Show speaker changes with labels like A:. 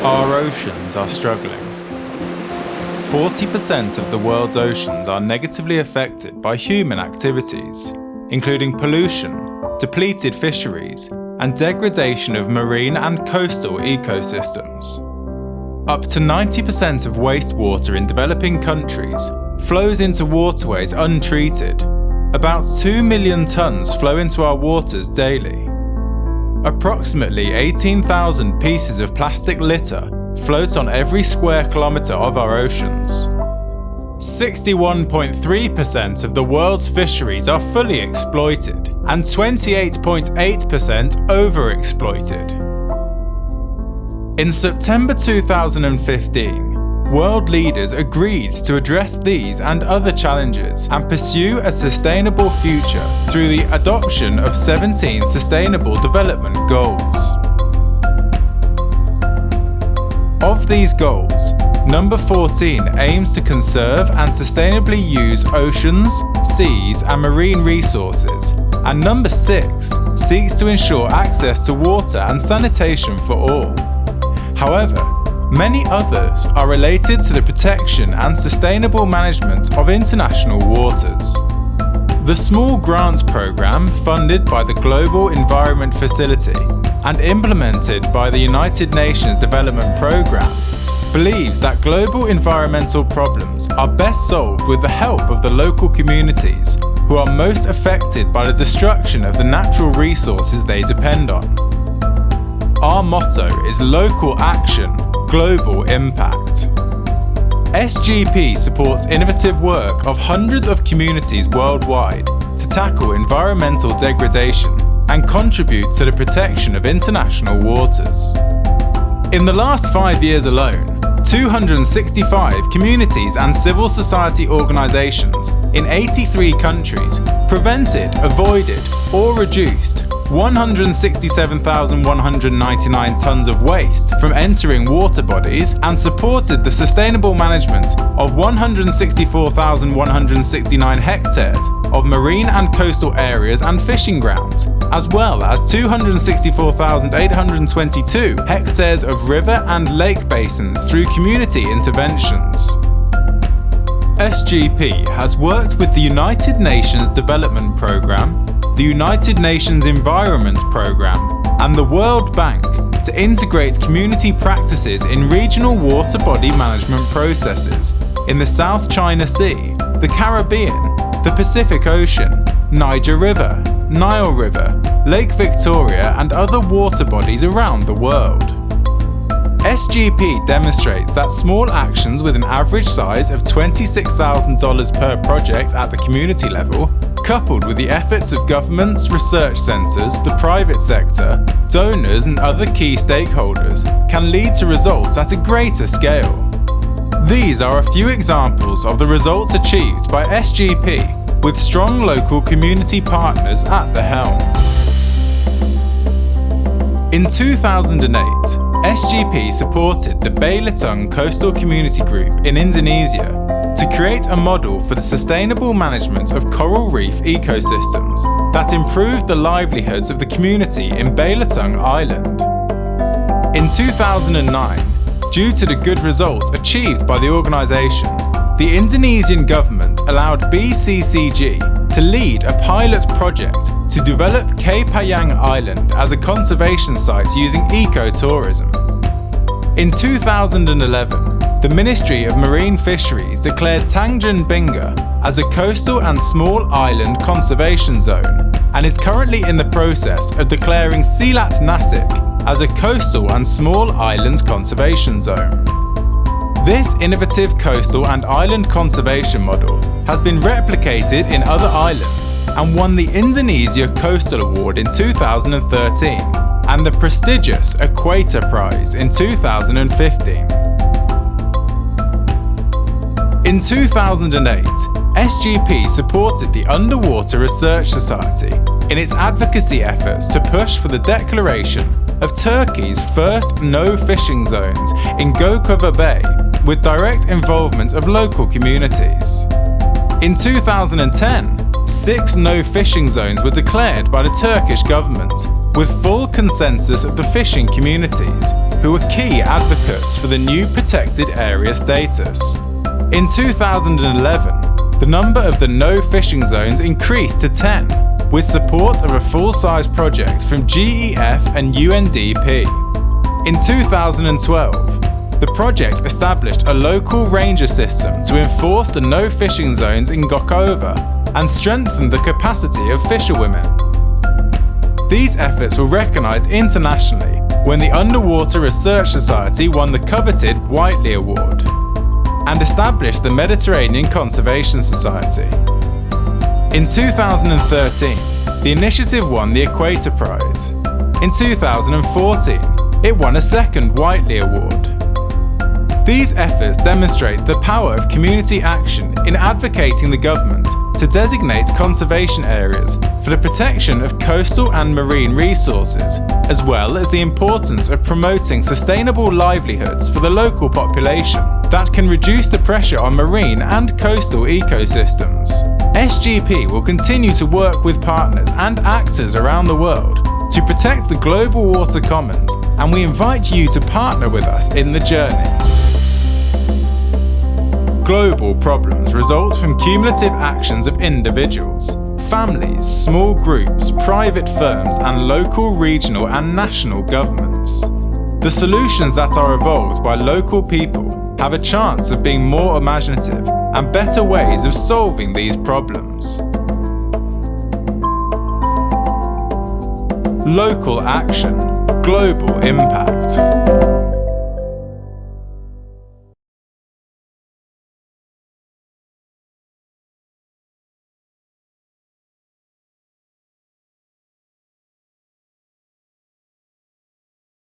A: Our oceans are struggling. 40% of the world's oceans are negatively affected by human activities, including pollution, depleted fisheries, and degradation of marine and coastal ecosystems. Up to 90% of wastewater in developing countries flows into waterways untreated. About 2 million tons flow into our waters daily. Approximately 18,000 pieces of plastic litter float on every square kilometre of our oceans. 61.3% of the world's fisheries are fully exploited and 28.8% overexploited. In September 2015, world leaders agreed to address these and other challenges and pursue a sustainable future through the adoption of 17 Sustainable Development Goals. Of these goals, number 14 aims to conserve and sustainably use oceans, seas, and marine resources, and number 6 seeks to ensure access to water and sanitation for all. However, many others are related to the protection and sustainable management of international waters. The Small Grants Programme, funded by the Global Environment Facility and implemented by the United Nations Development Programme, believes that global environmental problems are best solved with the help of the local communities who are most affected by the destruction of the natural resources they depend on. Our motto is local action, global impact. SGP supports innovative work of hundreds of communities worldwide to tackle environmental degradation and contribute to the protection of international waters. In the last 5 years alone, 265 communities and civil society organisations in 83 countries prevented, avoided, or reduced 167,199 tonnes of waste from entering water bodies and supported the sustainable management of 164,169 hectares of marine and coastal areas and fishing grounds, as well as 264,822 hectares of river and lake basins through community interventions. SGP has worked with the United Nations Development Programme, the United Nations Environment Programme, and the World Bank to integrate community practices in regional water body management processes in the South China Sea, the Caribbean, the Pacific Ocean, Niger River, Nile River, Lake Victoria, and other water bodies around the world. SGP demonstrates that small actions with an average size of $26,000 per project at the community level, coupled with the efforts of governments, research centres, the private sector, donors and other key stakeholders, can lead to results at a greater scale. These are a few examples of the results achieved by SGP with strong local community partners at the helm. In 2008, SGP supported the Belitung Coastal Community Group in Indonesia to create a model for the sustainable management of coral reef ecosystems that improved the livelihoods of the community in Belitung Island. In 2009, due to the good results achieved by the organisation, the Indonesian government allowed BCCG to lead a pilot project to develop Payang Island as a conservation site using ecotourism. In 2011, the Ministry of Marine Fisheries declared Tanjung Binga as a coastal and small island conservation zone and is currently in the process of declaring Selat Nasik as a coastal and small islands conservation zone. This innovative coastal and island conservation model has been replicated in other islands and won the Indonesia Coastal Award in 2013 and the prestigious Equator Prize in 2015. In 2008, SGP supported the Underwater Research Society in its advocacy efforts to push for the declaration of Turkey's first no-fishing zones in Gökova Bay with direct involvement of local communities. In 2010, 6 no-fishing zones were declared by the Turkish government, with full consensus of the fishing communities, who were key advocates for the new protected area status. In 2011, the number of the no fishing zones increased to 10, with support of a full-size project from GEF and UNDP. In 2012, the project established a local ranger system to enforce the no fishing zones in Gokova and strengthen the capacity of fisherwomen. These efforts were recognised internationally when the Underwater Research Society won the coveted Whiteley Award and established the Mediterranean Conservation Society. In 2013, the initiative won the Equator Prize. In 2014, it won a second Whiteley Award. These efforts demonstrate the power of community action in advocating the government to designate conservation areas for the protection of coastal and marine resources, as well as the importance of promoting sustainable livelihoods for the local population that can reduce the pressure on marine and coastal ecosystems. SGP will continue to work with partners and actors around the world to protect the global water commons, and we invite you to partner with us in the journey. Global problems result from cumulative actions of individuals, families, small groups, private firms, and local, regional, and national governments. The solutions that are evolved by local people have a chance of being more imaginative and better ways of solving these problems. Local action, global impact.